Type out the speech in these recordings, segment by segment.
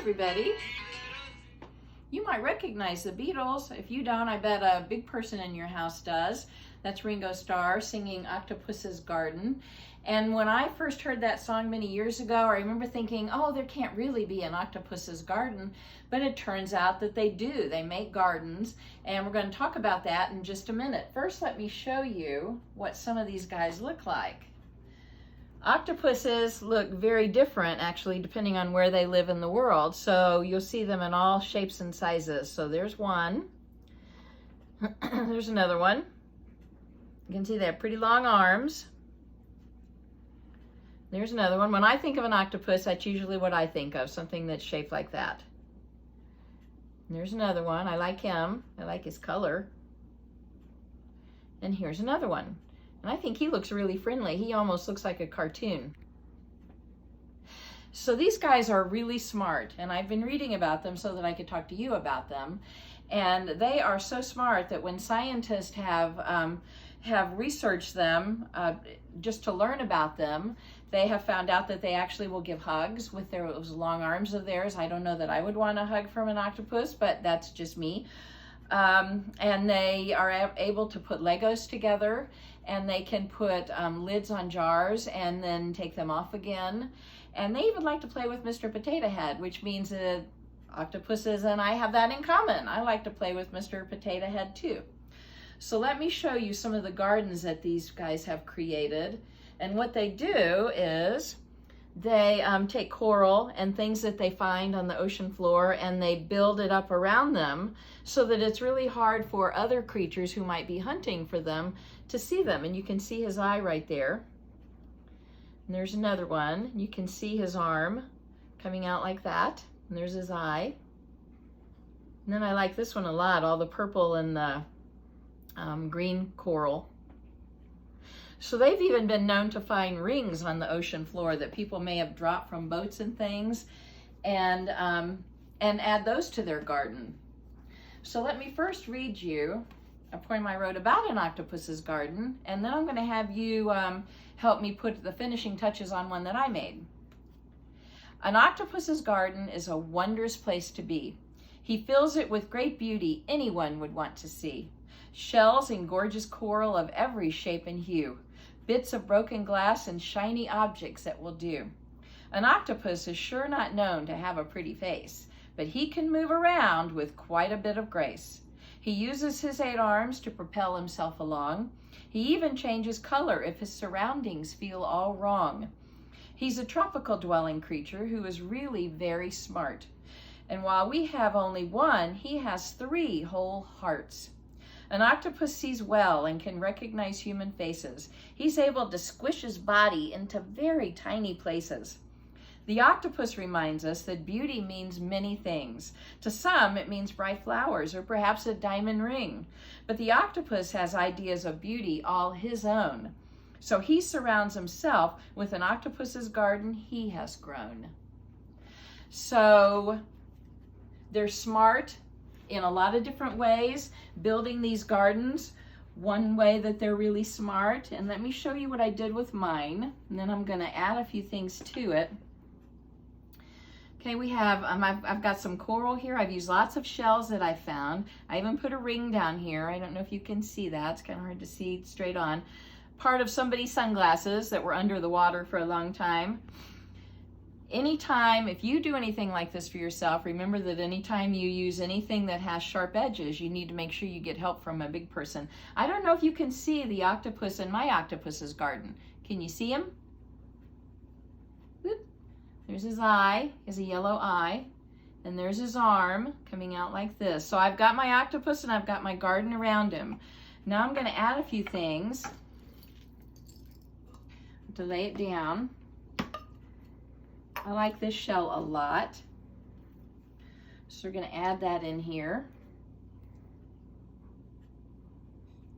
everybody. You might recognize the Beatles. If you don't, I bet a big person in your house does. That's Ringo Starr singing Octopus's Garden. And when I first heard that song many years ago, I remember thinking, oh, there can't really be an octopus's garden. But it turns out that they do. They make gardens. And we're going to talk about that in just a minute. First, let me show you what some of these guys look like. Octopuses look very different, actually, depending on where they live in the world. So you'll see them in all shapes and sizes. So there's one. There's another one. You can see they have pretty long arms. There's another one. When I think of an octopus, that's usually what I think of, something that's shaped like that. And there's another one. I like him. I like his color. And here's another one. And I think he looks really friendly. He almost looks like a cartoon. So these guys are really smart, and I've been reading about them so that I could talk to you about them. And they are so smart that when scientists have researched them just to learn about them, they have found out that they actually will give hugs with those long arms of theirs. I don't know that I would want a hug from an octopus, but that's just me. And they are able to put Legos together, and they can put lids on jars and then take them off again. And they even like to play with Mr. Potato Head, which means that octopuses and I have that in common. I like to play with Mr. Potato Head too. So let me show you some of the gardens that these guys have created. And what they do is they take coral and things that they find on the ocean floor, and they build it up around them so that it's really hard for other creatures who might be hunting for them to see them. And you can see his eye right there. And there's another one. You can see his arm coming out like that. And there's his eye. And then I like this one a lot, all the purple and the green coral. So they've even been known to find rings on the ocean floor that people may have dropped from boats and things, and add those to their garden. So let me first read you a poem I wrote about an octopus's garden, and then I'm going to have you help me put the finishing touches on one that I made. An octopus's garden is a wondrous place to be. He fills it with great beauty anyone would want to see. Shells and gorgeous coral of every shape and hue. Bits of broken glass and shiny objects that will do. An octopus is sure not known to have a pretty face, but he can move around with quite a bit of grace. He uses his 8 arms to propel himself along. He even changes color if his surroundings feel all wrong. He's a tropical dwelling creature who is really very smart. And while we have only one, he has 3 whole hearts. An octopus sees well and can recognize human faces. He's able to squish his body into very tiny places. The octopus reminds us that beauty means many things. To some, it means bright flowers or perhaps a diamond ring. But the octopus has ideas of beauty all his own. So he surrounds himself with an octopus's garden he has grown. So they're smart in a lot of different ways, building these gardens. One way that they're really smart, and let me show you what I did with mine, and then I'm going to add a few things to it. Okay, we have, I've got some coral here. I've used lots of shells that I found. I even put a ring down here. I don't know if you can see that. It's kind of hard to see straight on. Part of somebody's sunglasses that were under the water for a long time. Anytime, if you do anything like this for yourself, remember that anytime you use anything that has sharp edges, you need to make sure you get help from a big person. I don't know if you can see the octopus in my octopus's garden. Can you see him? Whoop. There's his eye, he has a yellow eye, and there's his arm coming out like this. So I've got my octopus and I've got my garden around him. Now I'm going to add a few things to lay it down. I like this shell a lot, so we're going to add that in here.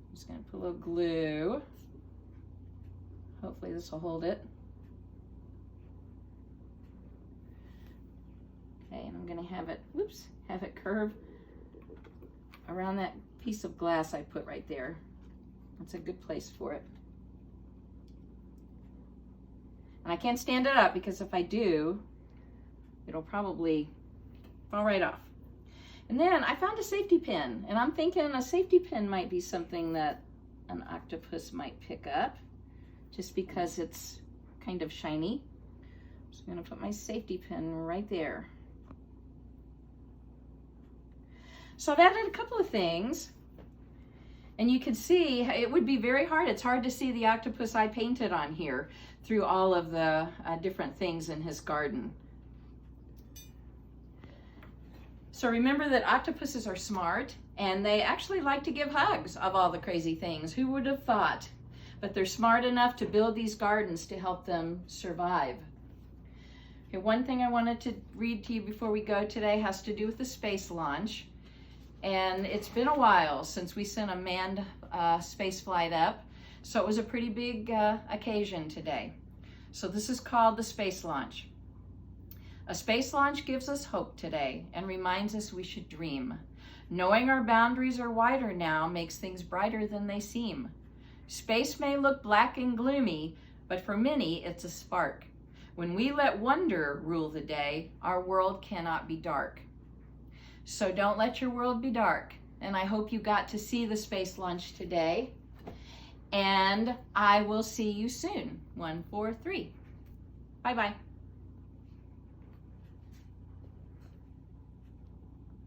I'm just going to put a little glue. Hopefully this will hold it. Okay, and I'm going to have it, whoops, have it curve around that piece of glass I put right there. That's a good place for it. And I can't stand it up because if I do, it'll probably fall right off. And then I found a safety pin, and I'm thinking a safety pin might be something that an octopus might pick up, just because it's kind of shiny. I'm just gonna put my safety pin right there. So I've added a couple of things, and you can see it would be very hard. It's hard to see the octopus I painted on here through all of the different things in his garden. So remember that octopuses are smart, and they actually like to give hugs of all the crazy things. Who would have thought? But they're smart enough to build these gardens to help them survive. Okay, one thing I wanted to read to you before we go today has to do with the space launch. And it's been a while since we sent a manned space flight up, so it was a pretty big occasion today. So this is called the space launch. A space launch gives us hope today and reminds us we should dream. Knowing our boundaries are wider now makes things brighter than they seem. Space may look black and gloomy, but for many it's a spark. When we let wonder rule the day, our world cannot be dark. So don't let your world be dark. And I hope you got to see the space launch today. And I will see you soon. 1, 4, 3. Bye-bye.